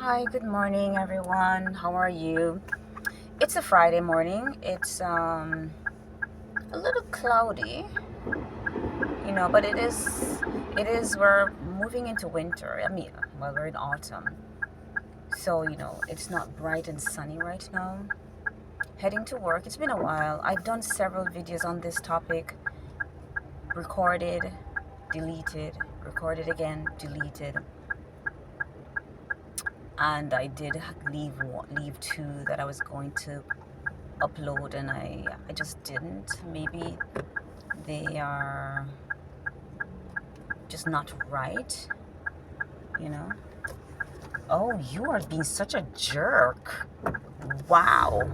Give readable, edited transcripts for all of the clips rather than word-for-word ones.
Hi, good morning, everyone. How are you? It's a Friday morning. It's a little cloudy, but it is we're moving into winter. I mean, well, we're in autumn. So, it's not bright and sunny right now. Heading to work. It's been a while. I've done several videos on this topic. Recorded, deleted, recorded again, deleted. And I did leave two that I was going to upload, and I just didn't. Maybe they are just not right, you know. Oh, you are being such a jerk. Wow.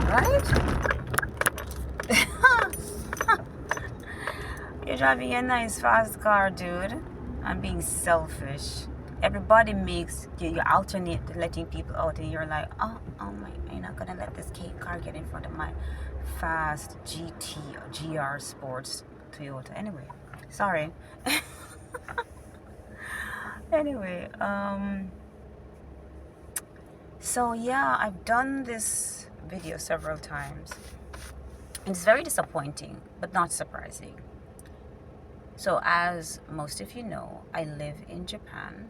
Right? You're driving a nice fast car, dude. I'm being selfish. Everybody makes you alternate letting people out, and you're like, oh my, you're not gonna let this car get in front of my fast GT or GR Sports Toyota. Anyway, sorry. Anyway, so yeah, I've done this video several times. It's very disappointing, but not surprising. So as most of you know, I live in Japan.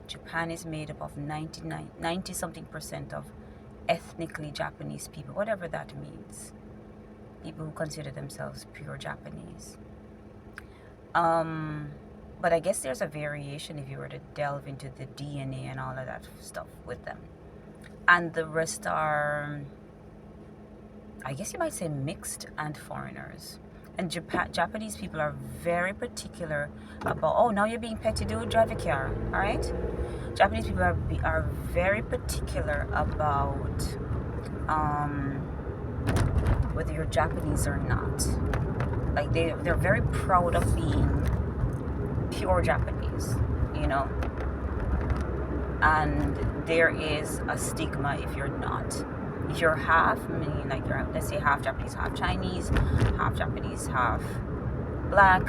Japan is made up of 90 something percent of ethnically Japanese people, whatever that means. People who consider themselves pure Japanese. But I guess there's a variation if you were to delve into the DNA and all of that stuff with them. And the rest are, I guess you might say, mixed and foreigners. And Japanese people are very particular about, oh, now you're being petty, dude, drive a car, all right? Japanese people are very particular about whether you're Japanese or not. Like, they're very proud of being pure Japanese, and there is a stigma if you're not. If you're half, let's say half Japanese, half Chinese, half Japanese, half black,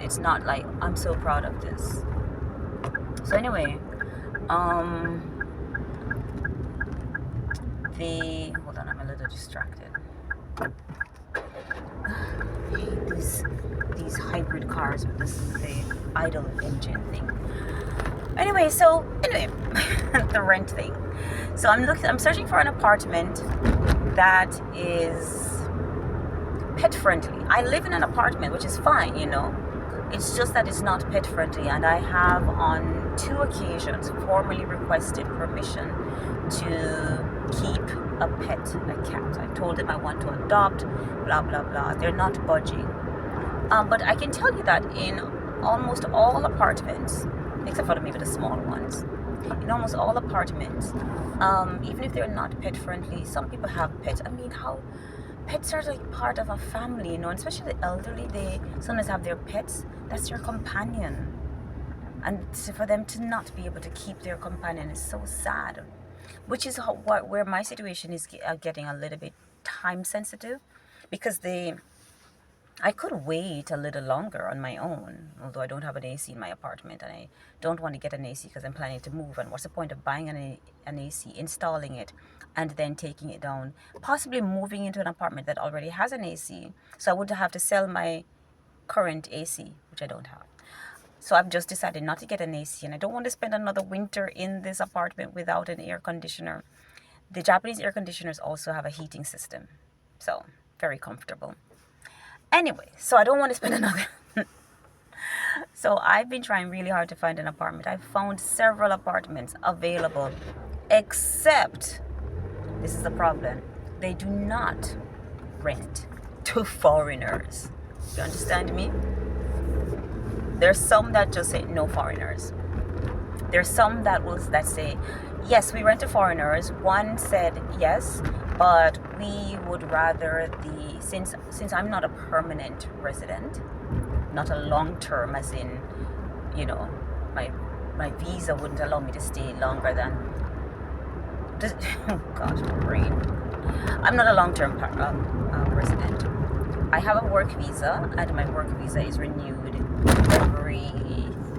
it's not like, I'm so proud of this. So anyway, hold on, I'm a little distracted. I hate these hybrid cars with the idle engine thing. Anyway, the rent thing. So I'm searching for an apartment that is pet friendly. I live in an apartment, which is fine, It's just that it's not pet friendly, and I have on 2 occasions formally requested permission to keep a pet, a cat. I told them I want to adopt, blah blah blah. They're not budging. But I can tell you that in almost all apartments, except for maybe the small ones, in almost all apartments, even if they're not pet friendly, some people have pets. I mean, how pets are like part of a family, and especially the elderly, they sometimes have their pets. That's their companion, and for them to not be able to keep their companion is so sad. Which is where my situation is getting a little bit time sensitive, because I could wait a little longer on my own, although I don't have an AC in my apartment, and I don't want to get an AC because I'm planning to move. And what's the point of buying an AC, installing it, and then taking it down, possibly moving into an apartment that already has an AC? So I would have to sell my current AC, which I don't have. So I've just decided not to get an AC, and I don't want to spend another winter in this apartment without an air conditioner. The Japanese air conditioners also have a heating system, so very comfortable. Anyway, so I don't want to spend another. So I've been trying really hard to find an apartment. I've found several apartments available, except this is the problem. They do not rent to foreigners. You understand me? There's some that just say no foreigners. There's some that say, yes, we rent to foreigners. One said yes, but we would rather since I'm not a permanent resident, not a long term, as in, my visa wouldn't allow me to stay longer than oh gosh, my brain. I'm not a long-term resident. I have a work visa, and my work visa is renewed every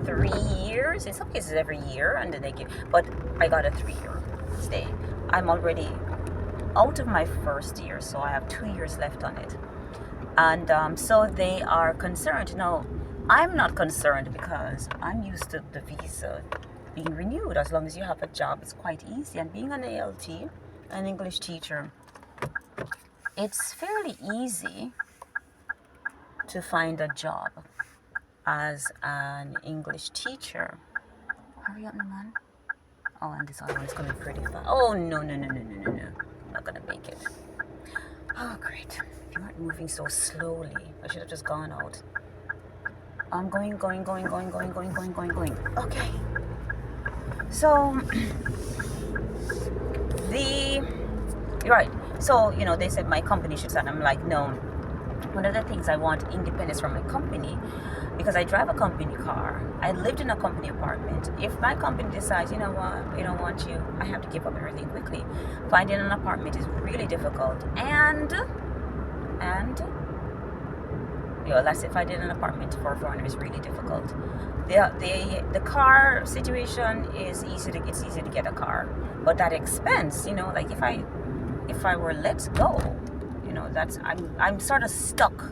3 years. In some cases, every year, and then they give. But I got a 3-year stay. I'm already out of my first year, so I have 2 years left on it. And so they are concerned. Now, I'm not concerned because I'm used to the visa being renewed. As long as you have a job, it's quite easy. And being an ALT, an English teacher, it's fairly easy to find a job as an English teacher. Hurry up, man. Oh, and this other one's coming pretty fast. Oh, no. I'm not gonna make it. Oh, great. You aren't moving so slowly. I should have just gone out. I'm going. Okay. So, you're right. So, they said my company should start. I'm like, no. One of the things I want independence from my company, because I drive a company car. I lived in a company apartment. If my company decides, you know what, we don't want you, I have to give up everything quickly. Finding an apartment is really difficult. And that's if I did an apartment for a foreigner is really difficult. The car situation is easy to get a car, but that expense, like if I were let go, that's I'm sort of stuck,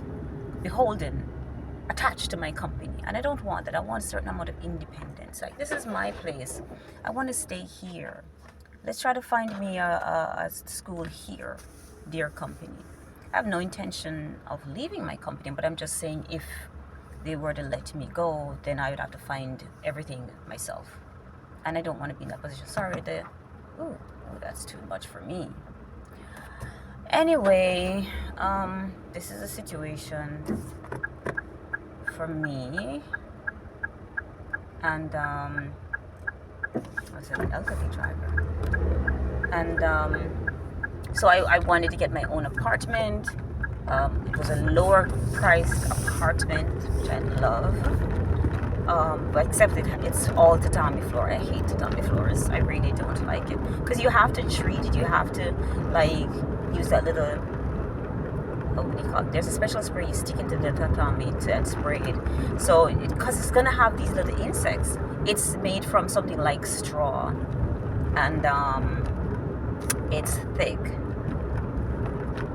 beholden, attached to my company, and I don't want that. I want a certain amount of independence. Like, this is my place. I want to stay here. Let's try to find me a school here, dear company. I have no intention of leaving my company, but I'm just saying if they were to let me go, then I would have to find everything myself. And I don't want to be in that position. Sorry, that's too much for me. Anyway, this is a situation for me. And, I was an elderly driver. And, so I wanted to get my own apartment. It was a lower priced apartment, which I love. But except it's all tatami floor. I hate tatami floors. I really don't like it. Because you have to treat it. You have to, use that little, what do you call it? There's a special spray you stick into the tatami and spray it. So, because it's going to have these little insects. It's made from something like straw. And it's thick.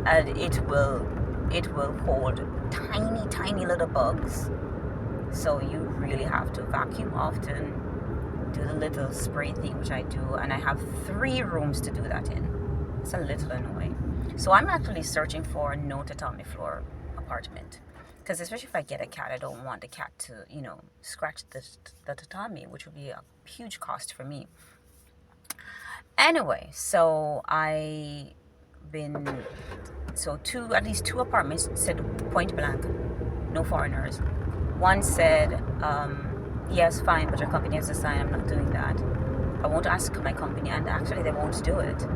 And it will hold tiny little bugs. So you really have to vacuum often, do the little spray thing, which I do, and I have 3 rooms to do that in. It's a little annoying. So I'm actually searching for a no tatami floor apartment, because especially if I get a cat, I don't want the cat to, scratch the tatami, which would be a huge cost for me. Anyway, so at least two apartments said point blank, no foreigners. One said, yes, fine, but your company has to sign. I'm not doing that. I won't ask my company, and actually they won't do it.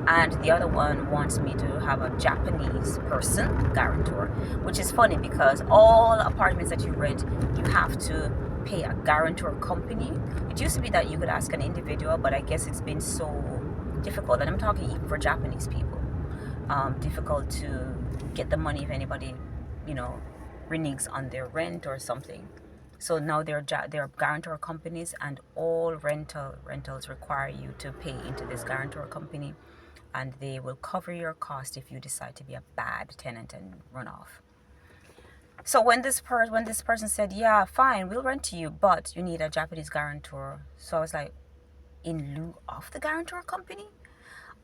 And the other one wants me to have a Japanese person guarantor, which is funny because all apartments that you rent, you have to pay a guarantor company. It used to be that you could ask an individual, but I guess it's been so difficult, and I'm talking even for Japanese people, difficult to get the money if anybody, reneges on their rent or something. So now they're guarantor companies, and all rentals require you to pay into this guarantor company, and they will cover your cost if you decide to be a bad tenant and run off. So when this person said, yeah, fine, we'll rent to you, but you need a Japanese guarantor. So I was like, in lieu of the guarantor company?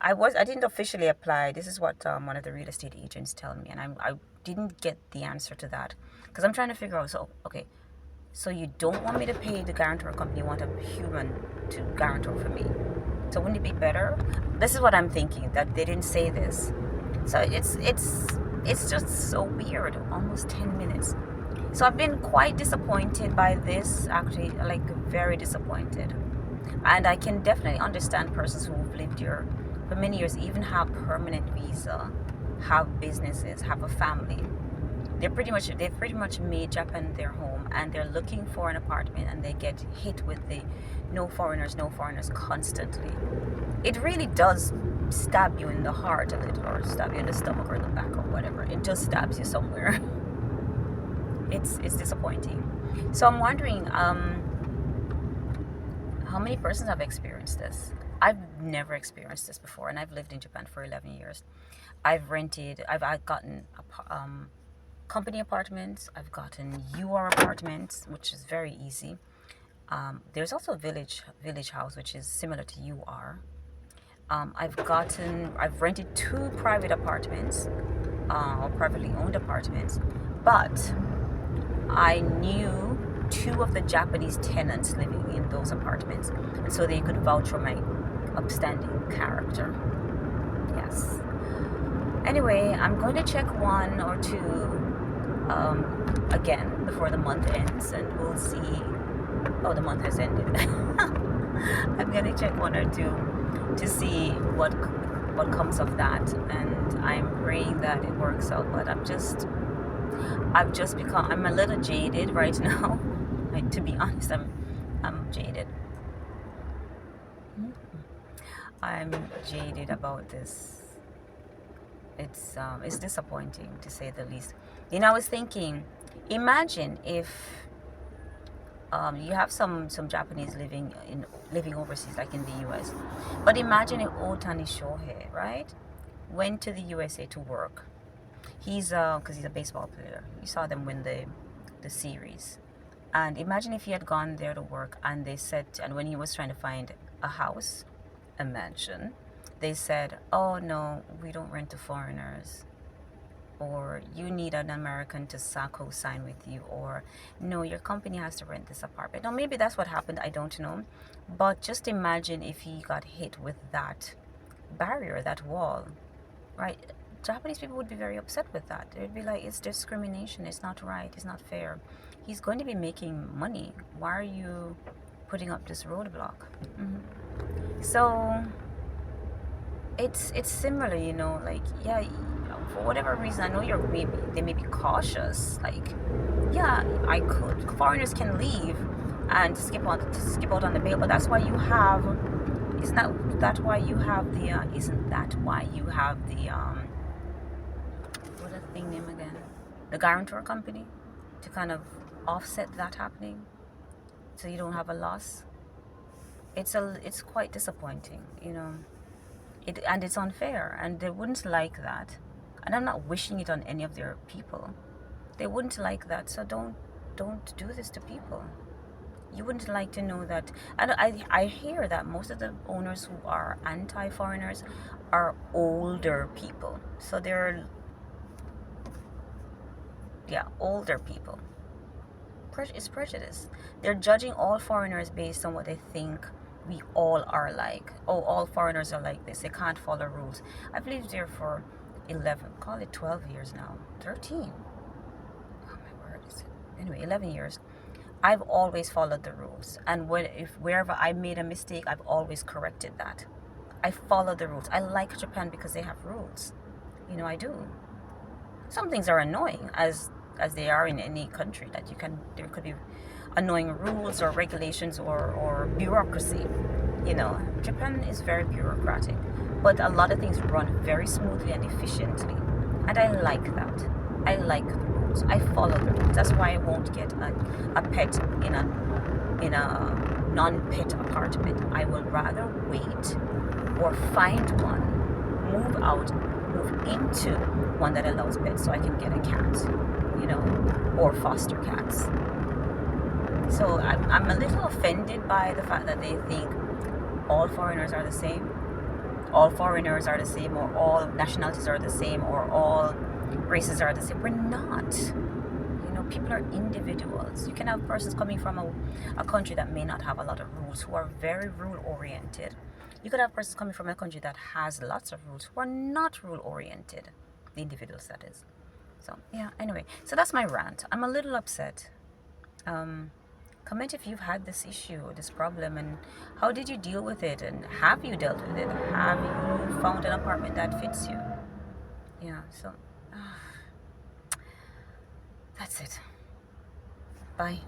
I didn't officially apply. This is what one of the real estate agents tell me, and I didn't get the answer to that, because I'm trying to figure out. So okay, so you don't want me to pay the guarantor company, you want a human to guarantor for me. So wouldn't it be better? This is what I'm thinking, that they didn't say this. So it's just so weird. Almost 10 minutes. So I've been quite disappointed by this, actually, very disappointed. And I can definitely understand persons who've lived here for many years, even have permanent visa, have businesses, have a family. They've pretty much made Japan their home, and they're looking for an apartment, and they get hit with the no foreigners constantly. It really does stab you in the heart a little, or stab you in the stomach or the back or whatever. It just stabs you somewhere. It's disappointing. So I'm wondering, how many persons have experienced this? I've never experienced this before, and I've lived in Japan for 11 years. I've gotten company apartments. I've gotten UR apartments, which is very easy. There's also a village house, which is similar to UR. I've rented 2 private apartments, or privately owned apartments, but I knew 2 of the Japanese tenants living in those apartments, and so they could vouch for my upstanding character. Yes. Anyway, I'm going to check 1 or 2 again before the month ends, and we'll see. Oh, the month has ended. I'm going to check 1 or 2 to see what comes of that, and I'm praying that it works out. But I'm a little jaded right now. To be honest, I'm jaded. I'm jaded about this. It's disappointing, to say the least. I was thinking, imagine if you have some Japanese living overseas, like in the US. But imagine if Otani Shohei, right, went to the USA to work. Because he's a baseball player. You saw them win the series. And imagine if he had gone there to work, and when he was trying to find a house, a mansion, they said, oh no, we don't rent to foreigners, or you need an American to co-sign with you, or no, your company has to rent this apartment. Now maybe that's what happened, I don't know, but just imagine if he got hit with that barrier, that wall, right? Japanese people would be very upset with that. They'd be like, it's discrimination, it's not right, it's not fair. He's going to be making money. Why are you putting up this roadblock? So it's similar, like, yeah, for whatever reason, I know they may be cautious. Like, yeah, foreigners can leave and skip out on the bail, but that's why you have. Isn't that why you have the? What is the thing name again? The guarantor company, to kind of offset that happening, so you don't have a loss. It's quite disappointing, and it's unfair, and they wouldn't like that. And I'm not wishing it on any of their people. They wouldn't like that, so don't do this to people. You wouldn't like to know that. And I hear that most of the owners who are anti-foreigners are older people. So they're, older people. It's prejudice. They're judging all foreigners based on what they think we all are like. Oh, all foreigners are like this. They can't follow rules. I've lived there for 12 years now. 13. Oh my word, is it? Anyway, 11 years. I've always followed the rules. And wherever I made a mistake, I've always corrected that. I follow the rules. I like Japan because they have rules. I do. Some things are annoying, as they are in any country, that there could be annoying rules or regulations or bureaucracy. Japan is very bureaucratic, but a lot of things run very smoothly and efficiently, and I like that. I like the rules. I follow the rules. That's why I won't get a pet in a non-pet apartment. I will rather wait or find one, move into one that allows pets, so I can get a cat, or foster cats. So I'm a little offended by the fact that they think all foreigners are the same, or all nationalities are the same, or all races are the same. We're not. People are individuals. You can have persons coming from a country that may not have a lot of rules, who are very rule oriented. You could have persons coming from a country that has lots of rules, who are not rule oriented. The individuals, that is. So yeah, anyway, so that's my rant. I'm a little upset. Comment if you've had this issue, this problem, and how did you deal with it, and have you dealt with it? Have you found an apartment that fits you? Yeah, so that's it. Bye.